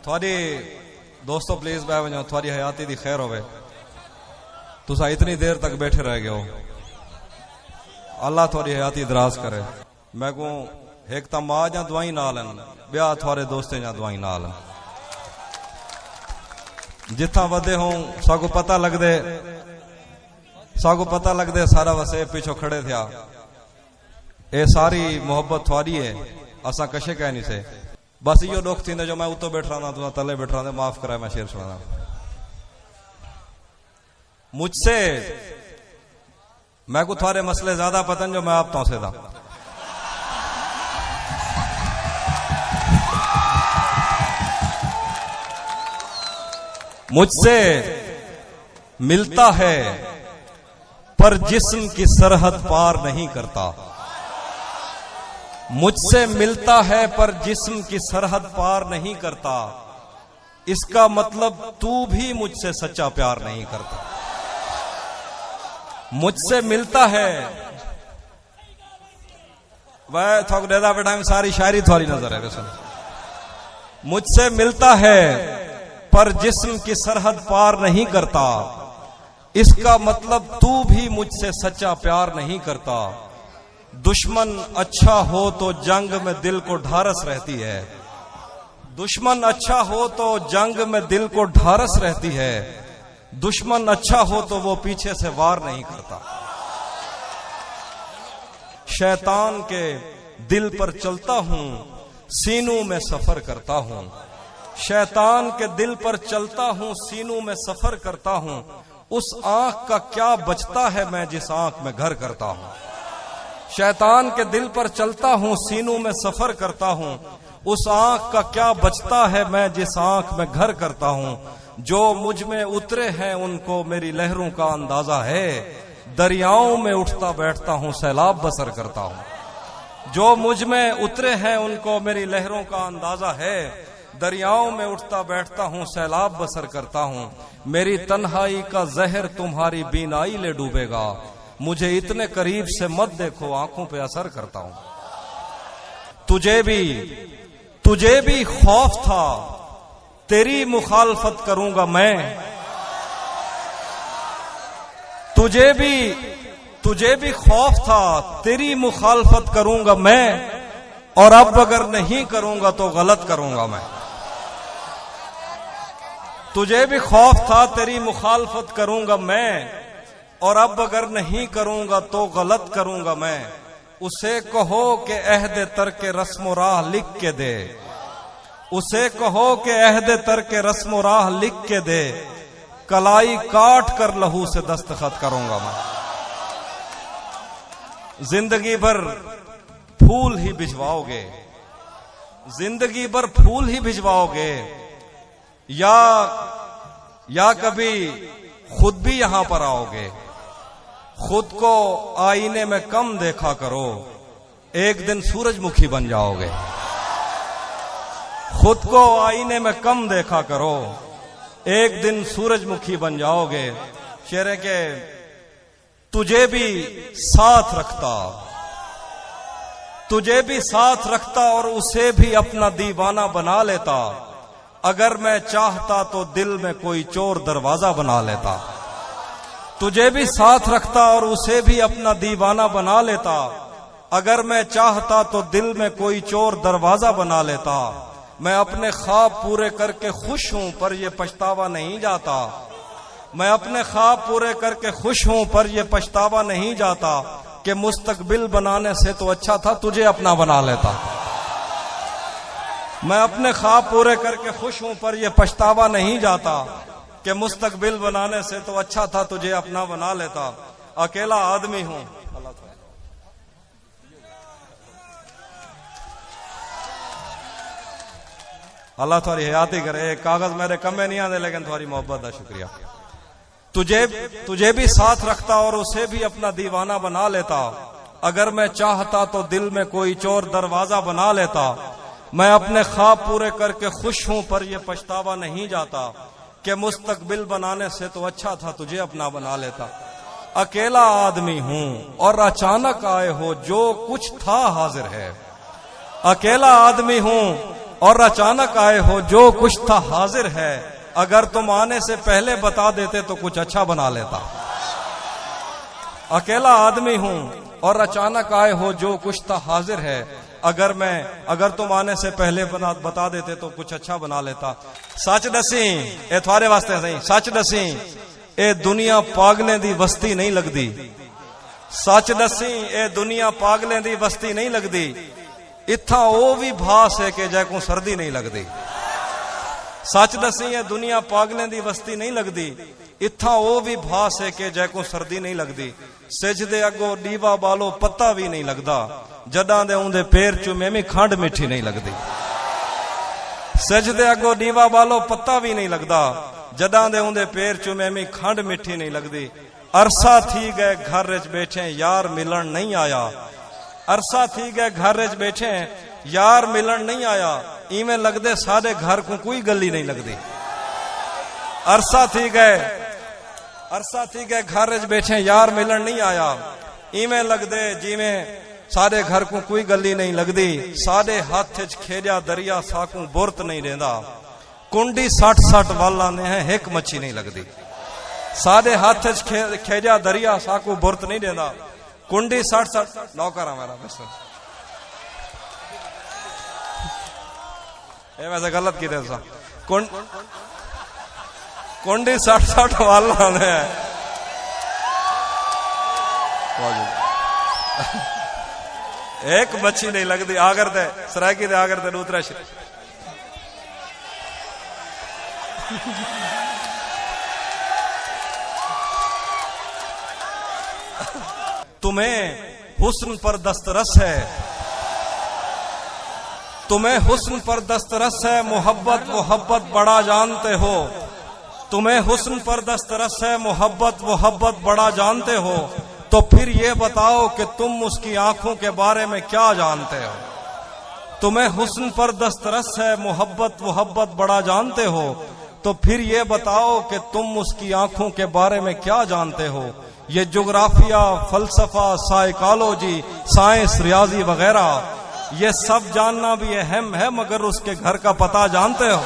थोड़ी दोस्तों प्लीज बह वजो थोड़ी हयाती दी खैर होवे। तुसा इतनी देर तक बैठे रह गए हो, अल्लाह थोड़ी हयाती दराज करे। मैं को एक तो मां जा दवाई नाल ब्याह थोड़े दोस्तें जा दवाई नाल जिथा वधे हो सागो पता लगदे सारा वसे पीछो खड़े थिया। ए सारी मोहब्बत थोड़ी है, असा कशे कह नहीं से। बस यो दुख थी जो मैं उतो बैठ रहा था तले बैठ रहा था। माफ कराए मैं शेर सुना। मुझसे मैं को थारे मसले ज्यादा पता जो मैं आप तो से था। मुझसे मिलता है पर जिस्म की सरहद पार नहीं करता। मुझसे मिलता है पर जिस्म की सरहद पार नहीं करता। इसका मतलब तू भी मुझसे सच्चा प्यार नहीं करता। मुझसे मिलता है वह थोक डेदा बैठा में सारी शायरी थोड़ी नजर है। सुन, मुझसे मिलता है पर जिस्म की सरहद पार नहीं करता। इसका मतलब तू भी मुझसे सच्चा प्यार नहीं करता। दुश्मन अच्छा हो तो जंग में दिल को ढारस रहती है। दुश्मन अच्छा हो तो जंग में दिल को ढारस रहती है। दुश्मन अच्छा हो तो वो पीछे से वार नहीं करता। शैतान के दिल पर चलता हूं, सीनों में सफर करता हूं। शैतान के दिल पर चलता हूं, सीनों में सफर करता हूं। उस आंख का क्या बचता है मैं जिस आंख में घर करता हूं। शैतान के दिल पर चलता हूं, सीनों में सफर करता हूं। उस आंख का क्या बचता है मैं जिस आंख में घर करता हूं। जो मुझ में उतरे हैं उनको मेरी लहरों का अंदाजा है। दरियाओं में उठता बैठता हूं, सैलाब बसर करता हूं। जो मुझ में उतरे हैं उनको मेरी लहरों का अंदाजा है। दरियाओं में उठता बैठता हूं, सैलाब बसर करता हूं। मेरी तन्हाई का जहर तुम्हारी बीनाई ले डूबेगा। मुझे इतने करीब से मत देखो, आंखों पे असर करता हूं। तुझे भी खौफ था तेरी मुखालफत करूंगा मैं। तुझे भी खौफ था तेरी मुखालफत करूंगा मैं। और अब अगर नहीं करूंगा तो गलत करूंगा मैं। तुझे भी खौफ था तेरी मुखालफत करूंगा मैं। और अब अगर नहीं करूंगा तो गलत करूंगा मैं। उसे कहो कि अहद तर्क रस्म राह लिख के दे। उसे कहो कि अहद तर्क रस्म राह लिख के दे। कलाई काट कर लहू से दस्तखत करूंगा मैं। जिंदगी भर फूल ही भिजवाओगे, जिंदगी भर फूल ही भिजवाओगे। या कभी खुद भी यहां पर आओगे। खुद को आईने में कम देखा करो, एक दिन सूरजमुखी बन जाओगे। खुद को आईने में कम देखा करो, एक दिन सूरजमुखी बन जाओगे। शेरे के तुझे भी साथ रखता और उसे भी अपना दीवाना बना लेता। अगर मैं चाहता तो दिल में कोई चोर दरवाजा बना लेता। तुझे भी साथ रखता और उसे भी अपना दीवाना बना लेता। अगर मैं चाहता तो दिल में कोई चोर दरवाजा बना लेता। मैं अपने ख्वाब पूरे करके खुश हूं पर यह पछतावा नहीं जाता। मैं अपने ख्वाब पूरे करके खुश हूं पर यह पछतावा नहीं जाता कि मुस्तकबिल बनाने से तो अच्छा था तुझे अपना बना लेता। मैं अपने ख्वाब पूरे करके खुश हूं पर यह पछतावा नहीं जाता कि मुस्तकबिल बनाने से तो अच्छा था तुझे अपना बना लेता। अकेला आदमी हूं। अल्लाह थोड़ी हयाती करे। कागज मेरे कमे नहीं आते लेकिन थोड़ी मोहब्बत का शुक्रिया। तुझे भी साथ रखता और उसे भी अपना दीवाना बना लेता। अगर मैं चाहता तो दिल में कोई चोर दरवाजा बना लेता। मैं अपने ख्वाब पूरे करके खुश हूं पर यह पछतावा नहीं जाता कि मुस्तकबिल बनाने से तो अच्छा था तुझे अपना बना लेता। अकेला आदमी हूं और अचानक आए हो, जो कुछ था हाजिर है। अकेला आदमी हूं और अचानक आए हो, जो कुछ था हाजिर है, अगर तुम आने से पहले बता देते तो कुछ अच्छा बना लेता। अकेला आदमी हूं और अचानक आए हो, जो कुछ था हाजिर है, अगर तुम आने से पहले बता देते तो कुछ अच्छा बना लेता। सच दसी ए थारे वास्ते सही, सच दसी ए दुनिया पागलें दी वस्ती नहीं लगदी। सच दसी ए दुनिया पागलें दी वस्ती नहीं लगदी। इत्था ओ भी भास है कि जै को सर्दी नहीं लगदी। सच दसी ए दुनिया पागलें दी वस्ती नहीं लगदी। इत्था ओ भी भास है कि जै को सर्दी नहीं लगदी। सिजदे अगो दीवा बालो पत्ता भी नहीं लगदा। जदां दे उंदे पैर चूमे में खंड मिठी नहीं लगदी। सिजदे अगो दीवा बालो पत्ता भी नहीं लगदा। जदां दे उंदे पैर चूमे में खंड मिठी नहीं लगदी। अरसा थी गए घर विच बैठे, यार मिलन नहीं आया। अरसा थी गए घर विच बैठे, यार मिलन नहीं आया। इवें लगदे सारे घर को कोई गली नहीं लगदी। अरसा थी गए घर विच बैठे, यार मिलन नहीं आया। इवें लगदे जिवें सारे घर को कोई गली नहीं लगदी। सारे हाथ च खेजा दरिया, साकू बुरत नहीं रेंदा। कुंडी 60 वाला ने है, एक मच्छी नहीं लगदी। सारे हाथ च खेजा दरिया, साकू बुरत नहीं रेंदा। कुंडी 60 नौकर हमारा मिस्टर ये वैसे गलत की थे। कुंडी 60 वाला ने एक मच्छी नहीं लगती। आगर दे सराकी दे आगर दे दूसरा तुम्हें हुस्न पर दस्तरस है, तुम्हें हुस्न पर दस्तरस है, मोहब्बत बड़ा जानते हो। तुम्हें हुस्न पर दस्तरस है, मोहब्बत बड़ा जानते हो। तो फिर ये बताओ कि तुम उसकी आंखों के बारे में क्या जानते हो। तुम्हें हुस्न पर दस्तरस है, मोहब्बत बड़ा जानते हो। तो फिर ये बताओ कि तुम उसकी आंखों के बारे में क्या जानते हो। ये जोग्राफिया, फलसफा, साइकोलॉजी, साइंस, रियाजी वगैरह ये सब जानना भी अहम है, मगर उसके घर का पता जानते हो।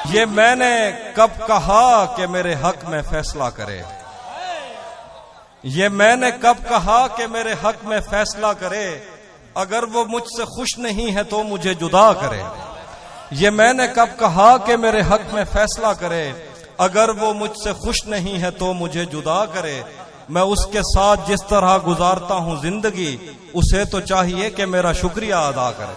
ये मैंने कब कहा कि मेरे हक में फैसला करे। ये मैंने कब कहा कि मेरे हक में फैसला करे। अगर वो मुझसे खुश नहीं है तो मुझे जुदा करे। ये मैंने कब कहा कि मेरे हक में फैसला करे। अगर वो मुझसे खुश नहीं है तो मुझे जुदा करे। मैं उसके साथ जिस तरह गुजारता हूं जिंदगी, उसे तो चाहिए कि मेरा शुक्रिया अदा करे।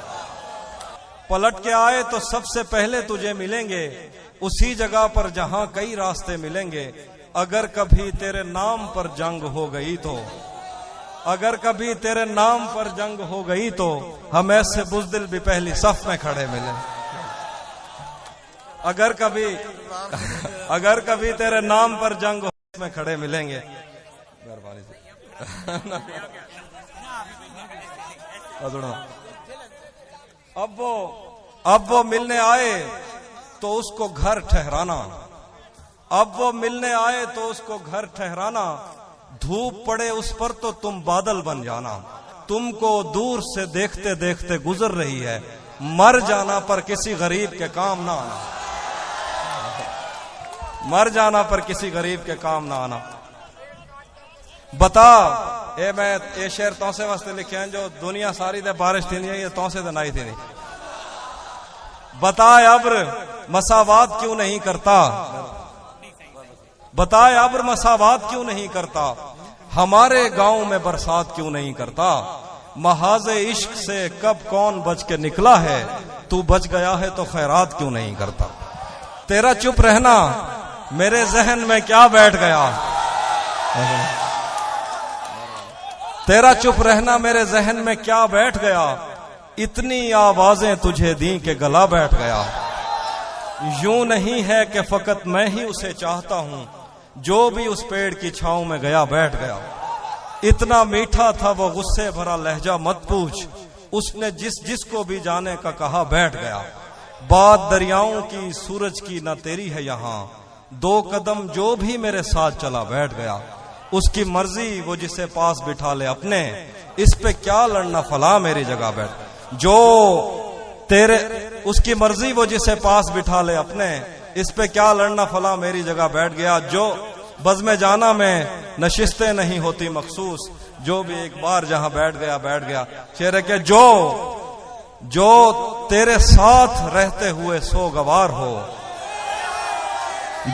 पलट के आए तो सबसे पहले तुझे मिलेंगे, उसी जगह पर जहां कई रास्ते मिलेंगे। अगर कभी तेरे नाम पर जंग हो गई तो, अगर कभी तेरे नाम पर जंग हो गई तो हम ऐसे बुज़दिल भी पहली सफ में खड़े मिले। अगर कभी तेरे नाम पर जंग में खड़े मिलेंगे। मेहरबानी से अब वो मिलने आए तो उसको घर ठहराना। अब वो मिलने आए तो उसको घर ठहराना। धूप पड़े उस पर तो तुम बादल बन जाना। तुमको दूर से देखते देखते गुजर रही है, मर जाना पर किसी गरीब के काम ना आना। मर जाना पर किसी गरीब के काम ना आना। बता मैं ये शेर तौसे वास्ते लिखे हैं, जो दुनिया सारी दे बारिश थी नहीं, ये तौसे दे नाई थी नहीं। बताए अब्र मसावात क्यों नहीं करता। बताए अब्र मसावात क्यों नहीं करता। हमारे गांव में बरसात क्यों नहीं करता। महाज़े इश्क से कब कौन बच के निकला है। तू बच गया है तो खैरात क्यों नहीं करता। तेरा चुप रहना मेरे जहन में क्या बैठ गया। तेरा चुप रहना मेरे जहन में क्या बैठ गया। इतनी आवाजें तुझे दी के गला बैठ गया। यूं नहीं है कि फकत मैं ही उसे चाहता हूं, जो भी उस पेड़ की छांव में गया बैठ गया। इतना मीठा था वो गुस्से भरा लहजा मत पूछ। उसने जिसको भी जाने का कहा बैठ गया। बात दरियाओं की सूरज की न तेरी है यहाँ। 2 कदम जो भी मेरे साथ चला बैठ गया। उसकी मर्जी वो जिसे पास बिठा ले अपने। इस पे क्या लड़ना फला मेरी जगह बैठ। तेरे उसकी मर्जी वो जिसे पास बिठा ले अपने, इस पे क्या लड़ना फला मेरी जगह बैठ गया। जो बज़्म जाना में नशिस्तें नहीं होती मखसूस, जो भी एक बार जहां बैठ गया। शेर है कि जो तेरे साथ रहते हुए सोगवार हो,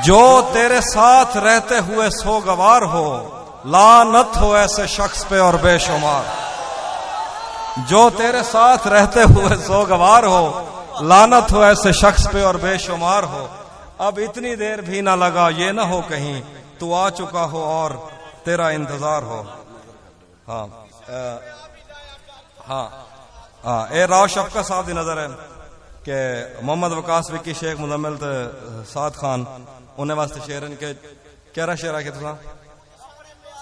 जो तेरे साथ रहते हुए सोगवार हो, लानत हो ऐसे शख्स पे और बेशुमार। जो तेरे साथ रहते हुए सोगवार हो, लानत हो ऐसे शख्स पे और बेशुमार हो। अब इतनी देर भी ना लगा, ये ना हो कहीं तू आ चुका हो और तेरा इंतजार हो। हाँ ए राव शफका साहब दी नजर है कि मोहम्मद वकास विकी शेख मुजम्मिल साद खान उन्हें वास्ते शेरन के क्या शेर है कि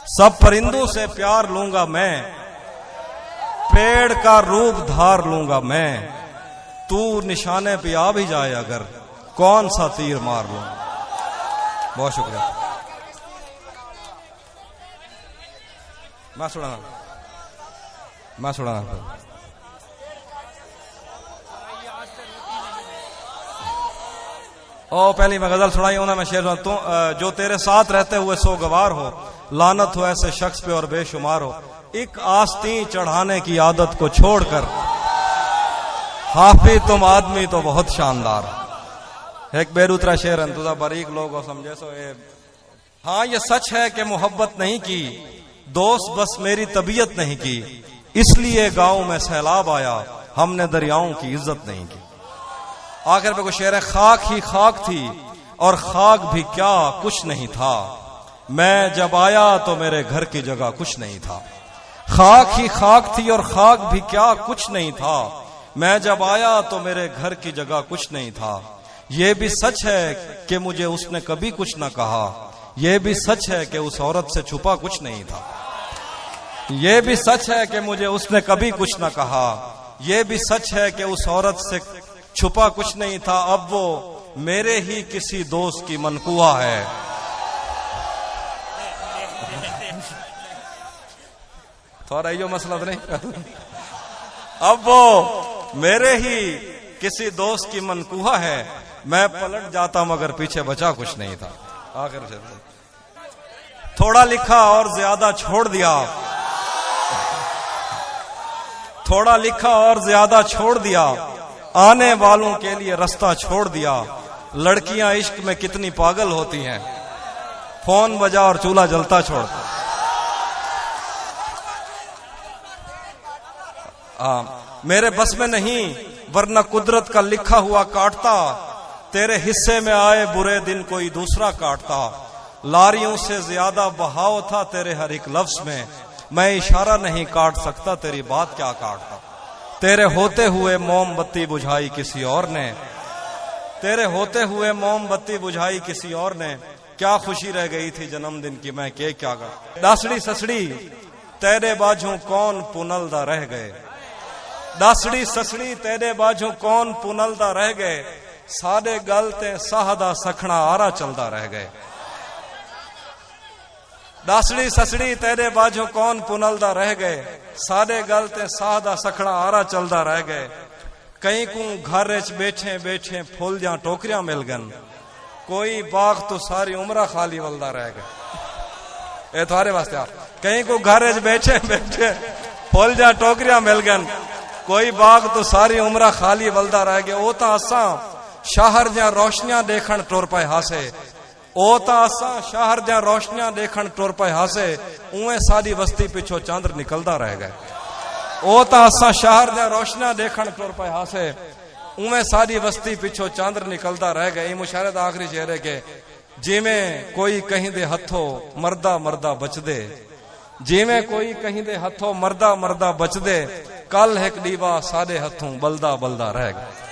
सब परिंदों से प्यार लूंगा मैं, पेड़ का रूप धार लूंगा मैं, तू निशाने पे आ भी जाए अगर कौन सा तीर मार लूंगा। बहुत शुक्रिया। मैं सुनाना ओ पहली मैं गजल सुनाई हूं ना, मैं शेर तू जो तेरे साथ रहते हुए सोगवार हो, लानत हो ऐसे शख्स पे और बेशुमार हो। एक आस्तीन चढ़ाने की आदत को छोड़कर हाफिज तुम आदमी तो बहुत शानदार। एक बेरूतरा शेर अंतुजा बारीक लोग समझे सो ये। हाँ ये सच है कि मोहब्बत नहीं की दोस्त, बस मेरी तबीयत नहीं की, इसलिए गांव में सैलाब आया, हमने दरियाओं की इज्जत नहीं की। आखिर पे कोई शेर है, खाक ही खाक थी और खाक भी क्या कुछ नहीं था, मैं जब आया तो मेरे घर की जगह कुछ नहीं था। खाक ही खाक थी और खाक भी क्या कुछ नहीं था, मैं जब आया तो मेरे घर की जगह कुछ नहीं था। ये भी सच है कि मुझे उसने कभी कुछ न कहा, यह भी सच है कि उस औरत से छुपा कुछ नहीं था। यह भी सच है कि मुझे उसने कभी कुछ न कहा, यह भी सच है कि उस औरत से छुपा कुछ नहीं था। अब वो मेरे ही किसी दोस्त की मनकुआ है। थोड़ा यो मसला तो नहीं। अब वो मेरे ही किसी दोस्त की मनकुहा है, मैं पलट जाता मगर पीछे बचा कुछ नहीं था। आखिर से थोड़ा लिखा और ज्यादा छोड़ दिया, थोड़ा लिखा और ज्यादा छोड़ दिया, आने वालों के लिए रास्ता छोड़ दिया। लड़कियां इश्क में कितनी पागल होती हैं, फोन बजा और चूल्हा जलता छोड़ता। मेरे बस में नहीं वरना कुदरत का लिखा हुआ काटता, तेरे हिस्से में आए बुरे दिन कोई दूसरा काटता। लारियों से ज्यादा बहाव था तेरे हर एक लफ्ज में, मैं इशारा नहीं काट सकता तेरी बात क्या काटता। तेरे होते हुए मोमबत्ती बुझाई किसी और ने, तेरे होते हुए मोमबत्ती बुझाई किसी और ने, क्या खुशी रह गई थी जन्मदिन की मैं के क्या कर। दासड़ी ससड़ी तेरे बाजू कौन पुनलदा रह गए, दासड़ी ससड़ी तेरे बाजू कौन पुनलदा रह गए, सारे गलते साहदा सखना आरा चलदा रह गए। दासड़ी ससड़ी तेरे बाजू कौन पुनलदा रह गए, सारे गलते साहदा सखना आरा चलदा रह गए। कहीं को घर च बैठे बैठे फूल जा टोकरियां मिल गन, कोई बाग तो सारी उम्र खाली वलदा रह गए। ए थारे वास्ते आप कहीं को घर च बैठे बैठे फूल जा टोकरियां मिल गन, कोई बाग तो सारी उम्र खाली वलदा रह गया। ओ तो असा शहर जा रोशनियां देखण टुर पे हासे, ओ तो असा शहर जा रोशनियां देखण टुर पे हासे, उवें साडी बस्ती पिछो चंद्र निकलदा रह गए। ओ तो असा शहर जा रोशनियां देखण टुर पे हासे, उवें साडी बस्ती पिछो चंद्र निकलदा रह गए। मुशायरे दा आखिरी शेर है कि जिवें कोई कहीं दे हथों मरदा मरदा बचदे, जिवें कोई कहीं दे हथों मरदा मरदा बचदे, कल एक दीवा साडे हथों बलदा बलदा रह गए।